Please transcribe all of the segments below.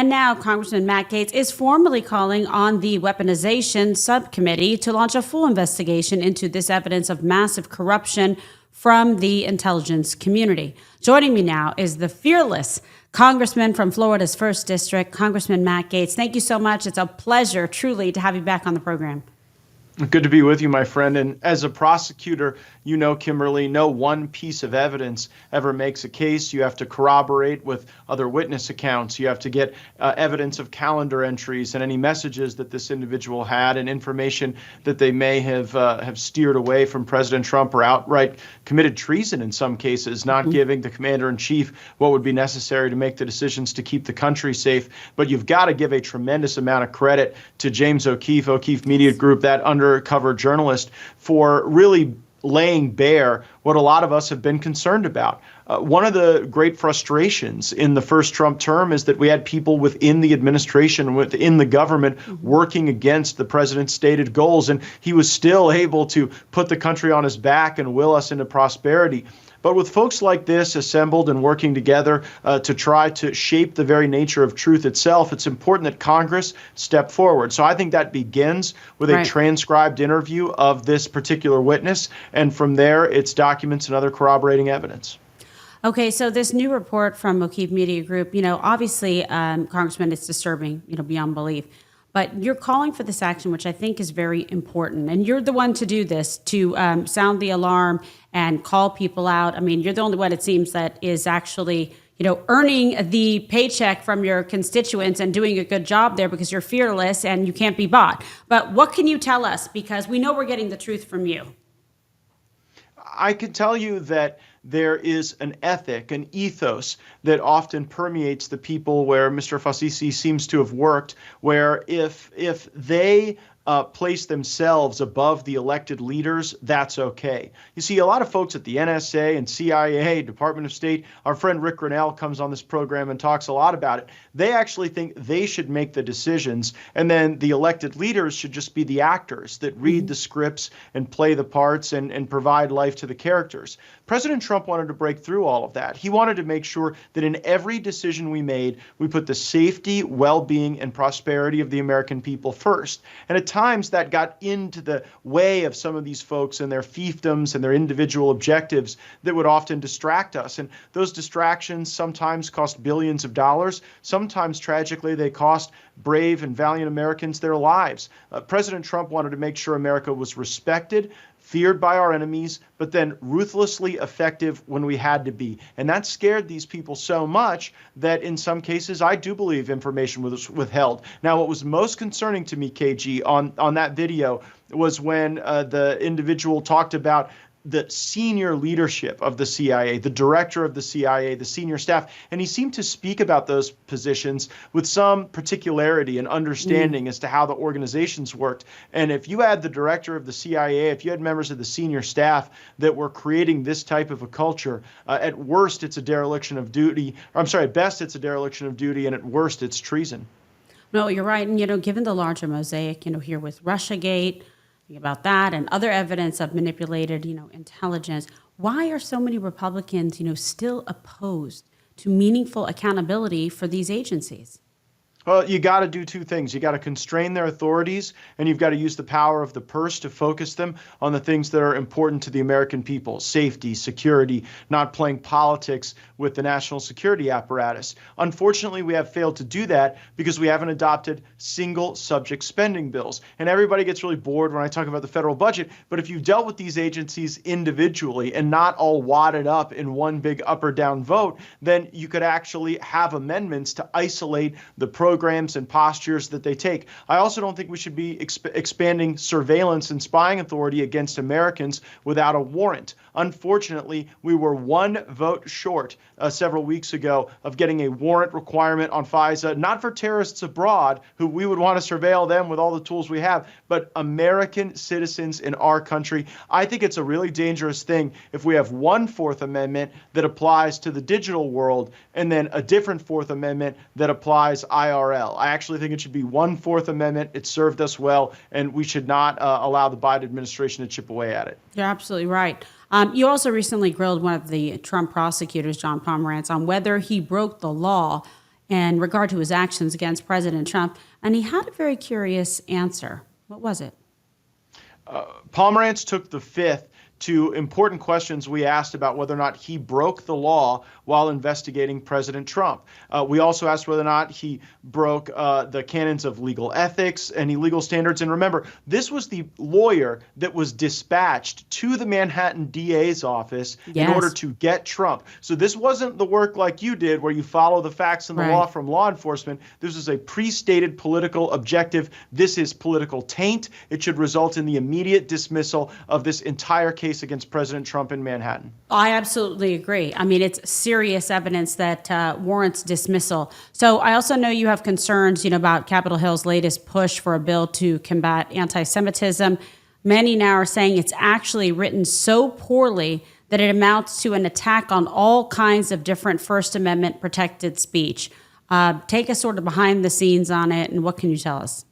And now Congressman Matt Gaetz is formally calling on the Weaponization Subcommittee to launch a full investigation into this evidence of massive corruption from the intelligence community. Joining me now is the fearless Congressman from Florida's 1st District, Congressman Matt Gaetz. Thank you so much. It's a pleasure, truly, to have you back on the program. Good to be with you, my friend. And as a prosecutor, you know, Kimberly, no one piece of evidence ever makes a case. You have to corroborate with other witness accounts. You have to get evidence of calendar entries and any messages that this individual had and information that they may have steered away from President Trump or outright committed treason in some cases, not giving the commander-in-chief what would be necessary to make the decisions to keep the country safe. But you've got to give a tremendous amount of credit to James O'Keefe, Media Group, that undercover journalist, for really laying bare what a lot of us have been concerned about. One of the great frustrations in the first Trump term is that we had people within the administration, within the government, working against the president's stated goals, and he was still able to put the country on his back and will us into prosperity. But with folks like this assembled and working together to try to shape the very nature of truth itself, it's important that Congress step forward. So I think that begins with a transcribed interview of this particular witness, and from there, it's documents and other corroborating evidence. Okay, so this new report from O'Keefe Media Group, obviously, Congressman, it's disturbing, beyond belief. But you're calling for this action, which I think is very important. And you're the one to do this, to sound the alarm and call people out. I mean, you're the only one, it seems, that is actually, earning the paycheck from your constituents and doing a good job there, because you're fearless and you can't be bought. But what can you tell us? Because we know we're getting the truth from you. I can tell you that there is an ethic, an ethos that often permeates the people where Mr. Fasisi seems to have worked, where if they place themselves above the elected leaders, that's okay. You see, a lot of folks at the NSA and CIA, Department of State, our friend Rick Grinnell comes on this program and talks a lot about it. They actually think they should make the decisions, and then the elected leaders should just be the actors that read the scripts and play the parts and provide life to the characters. President Trump wanted to break through all of that. He wanted to make sure that in every decision we made, we put the safety, well-being, and prosperity of the American people first. And at times that got into the way of some of these folks and their fiefdoms and their individual objectives that would often distract us. And those distractions sometimes cost billions of dollars. Sometimes, tragically, they cost brave and valiant Americans their lives. President Trump wanted to make sure America was respected, feared by our enemies, but then ruthlessly effective when we had to be. And that scared these people so much that in some cases, I do believe information was withheld. Now, what was most concerning to me, KG, on that video was when the individual talked about the senior leadership of the CIA, the director of the CIA, the senior staff, and he seemed to speak about those positions with some particularity and understanding as to how the organizations worked. And if you had the director of the CIA, if you had members of the senior staff that were creating this type of a culture, at worst it's a dereliction of duty. At best it's a dereliction of duty, and at worst it's treason. No, you're right. And, given the larger mosaic, here with Russiagate, about that and other evidence of manipulated, intelligence. Why are so many Republicans, still opposed to meaningful accountability for these agencies? Well, you got to do two things. You got to constrain their authorities, and you've got to use the power of the purse to focus them on the things that are important to the American people: safety, security, not playing politics with the national security apparatus. Unfortunately, we have failed to do that because we haven't adopted single subject spending bills. And everybody gets really bored when I talk about the federal budget. But if you dealt with these agencies individually and not all wadded up in one big up or down vote, then you could actually have amendments to isolate the programs and postures that they take. I also don't think we should be expanding surveillance and spying authority against Americans without a warrant. Unfortunately, we were one vote short several weeks ago of getting a warrant requirement on FISA, not for terrorists abroad who we would want to surveil them with all the tools we have, but American citizens in our country. I think it's a really dangerous thing if we have one Fourth Amendment that applies to the digital world and then a different Fourth Amendment that applies IRL. I actually think it should be one Fourth Amendment. It served us well, and we should not allow the Biden administration to chip away at it. You're absolutely right. You also recently grilled one of the Trump prosecutors, John Pomerantz, on whether he broke the law in regard to his actions against President Trump, and he had a very curious answer. What was it? Pomerantz took the fifth to important questions we asked about whether or not he broke the law while investigating President Trump. We also asked whether or not he broke the canons of legal ethics, any legal standards. And remember, this was the lawyer that was dispatched to the Manhattan DA's office in order to get Trump. So this wasn't the work like you did where you follow the facts and the law from law enforcement. This is a pre-stated political objective. This is political taint. It should result in the immediate dismissal of this entire case against President Trump in Manhattan. I absolutely agree. I mean, it's serious evidence that warrants dismissal. So I also know you have concerns, about Capitol Hill's latest push for a bill to combat anti-Semitism. Many now are saying it's actually written so poorly that it amounts to an attack on all kinds of different First Amendment protected speech. Take us sort of behind the scenes on it, and what can you tell us?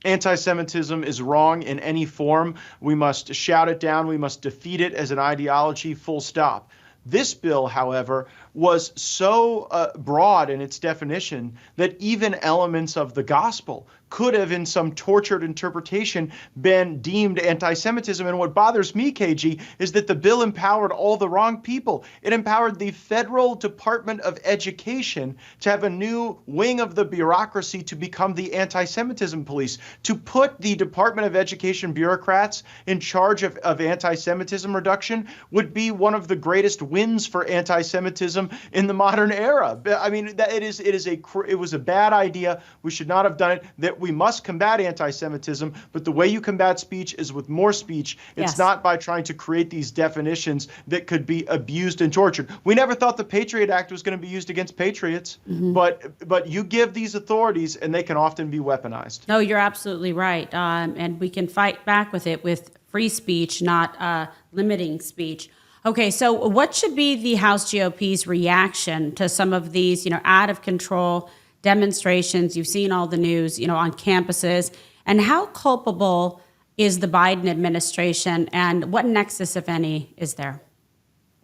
Anti-Semitism is wrong in any form. We must shout it down. We must defeat it as an ideology, full stop. This bill, however, was so broad in its definition that even elements of the gospel could have, in some tortured interpretation, been deemed anti-Semitism. And what bothers me, KG, is that the bill empowered all the wrong people. It empowered the Federal Department of Education to have a new wing of the bureaucracy to become the anti-Semitism police, to put the Department of Education bureaucrats in charge of anti-Semitism reduction would be one of the greatest wins for anti-Semitism in the modern era. I mean, it was a bad idea. We should not have done it. That we must combat anti-Semitism, but the way you combat speech is with more speech. It's not by trying to create these definitions that could be abused and tortured. We never thought the Patriot Act was going to be used against patriots, but you give these authorities and they can often be weaponized. No, you're absolutely right. And we can fight back with it with free speech, not limiting speech. Okay, so what should be the House GOP's reaction to some of these, out of control demonstrations? You've seen all the news, on campuses. And how culpable is the Biden administration, and what nexus, if any, is there?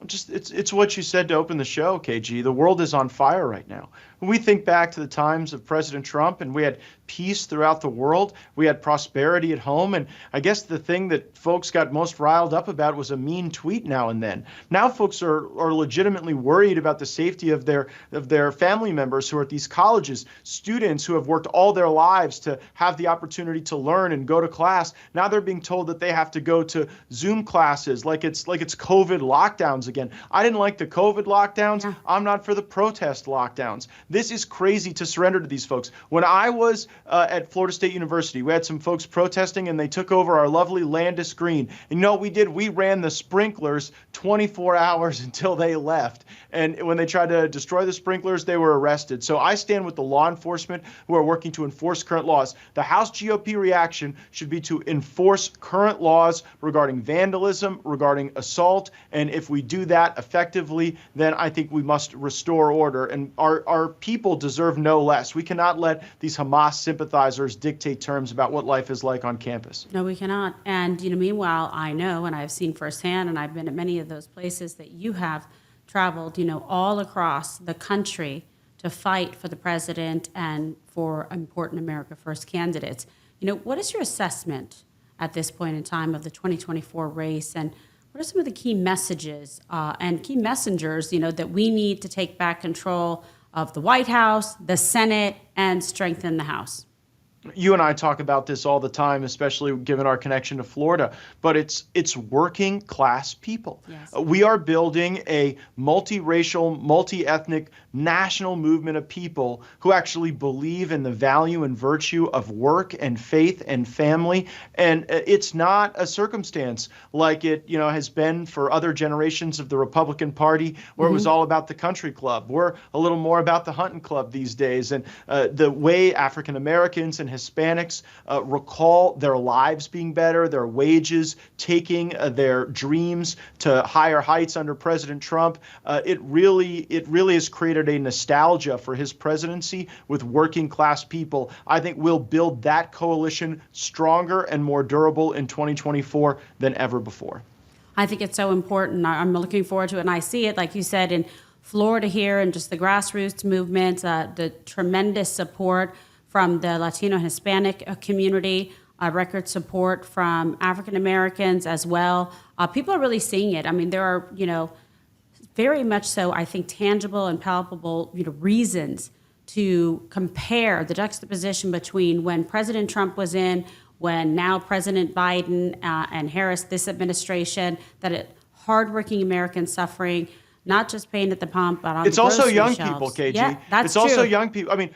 It's what you said to open the show, KG. The world is on fire right now. When we think back to the times of President Trump and we had peace throughout the world, we had prosperity at home, and I guess the thing that folks got most riled up about was a mean tweet now and then. Now folks are legitimately worried about the safety of their family members who are at these colleges, students who have worked all their lives to have the opportunity to learn and go to class. Now they're being told that they have to go to Zoom classes like it's COVID lockdowns again. I didn't like the COVID lockdowns. Yeah. I'm not for the protest lockdowns. This is crazy to surrender to these folks. When I was at Florida State University, we had some folks protesting and they took over our lovely Landis Green. And you know what we did? We ran the sprinklers 24 hours until they left. And when they tried to destroy the sprinklers, they were arrested. So I stand with the law enforcement who are working to enforce current laws. The House GOP reaction should be to enforce current laws regarding vandalism, regarding assault. And if we do that effectively, then I think we must restore order. And our people deserve no less. We cannot let these Hamas sympathizers dictate terms about what life is like on campus. No, we cannot. And, meanwhile, I know, and I've seen firsthand, and I've been at many of those places that you have traveled, all across the country to fight for the president and for important America First candidates. What is your assessment at this point in time of the 2024 race, and what are some of the key messages and key messengers, that we need to take back control of the White House, the Senate, and strengthen the House? You and I talk about this all the time, especially given our connection to Florida, but it's working class people. Yes. We are building a multiracial, multi-ethnic, national movement of people who actually believe in the value and virtue of work and faith and family. And it's not a circumstance like it, has been for other generations of the Republican Party, where it was all about the country club. We're a little more about the hunting club these days. And the way African Americans and Hispanics recall their lives being better, their wages taking their dreams to higher heights under President Trump. It really has created a nostalgia for his presidency with working class people. I think we'll build that coalition stronger and more durable in 2024 than ever before. I think it's so important. I'm looking forward to it, and I see it, like you said, in Florida here and just the grassroots movement, the tremendous support from the Latino and Hispanic community, record support from African Americans as well. People are really seeing it. I mean, there are, very much so, I think, tangible and palpable, reasons to compare the juxtaposition between when President Trump was in, when now President Biden and Harris, this administration, that hardworking Americans suffering, not just paying at the pump, but on it's the also grocery young shelves. people, KG. Yeah, that's it's also true. young people. I mean,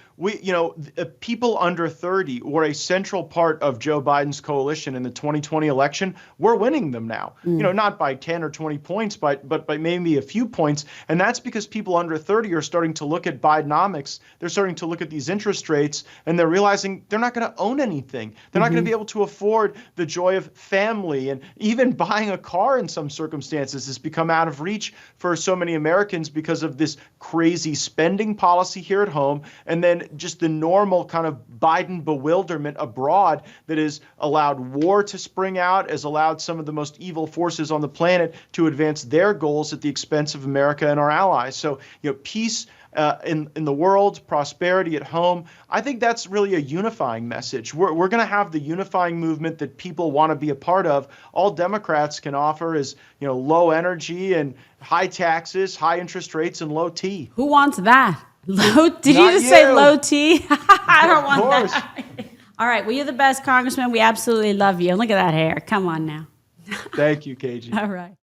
people under 30 were a central part of Joe Biden's coalition in the 2020 election. We're winning them now. Not by 10 or 20 points, but by maybe a few points. And that's because people under 30 are starting to look at Bidenomics. They're starting to look at these interest rates, and they're realizing they're not going to own anything. They're not going to be able to afford the joy of family, and even buying a car in some circumstances has become out of reach for so many Americans because of this crazy spending policy here at home, and then just the normal kind of Biden bewilderment abroad that has allowed war to spring out, has allowed some of the most evil forces on the planet to advance their goals at the expense of America and our allies. So, peace in the world, prosperity at home. I think that's really a unifying message. We're going to have the unifying movement that people want to be a part of. All Democrats can offer is, low energy and high taxes, high interest rates, and low T. Who wants that? Low? Did Not you just say you. low T? I don't want Of course. that. All right. Well, you're the best, Congressman. We absolutely love you. Look at that hair. Come on now. Thank you, KG. All right.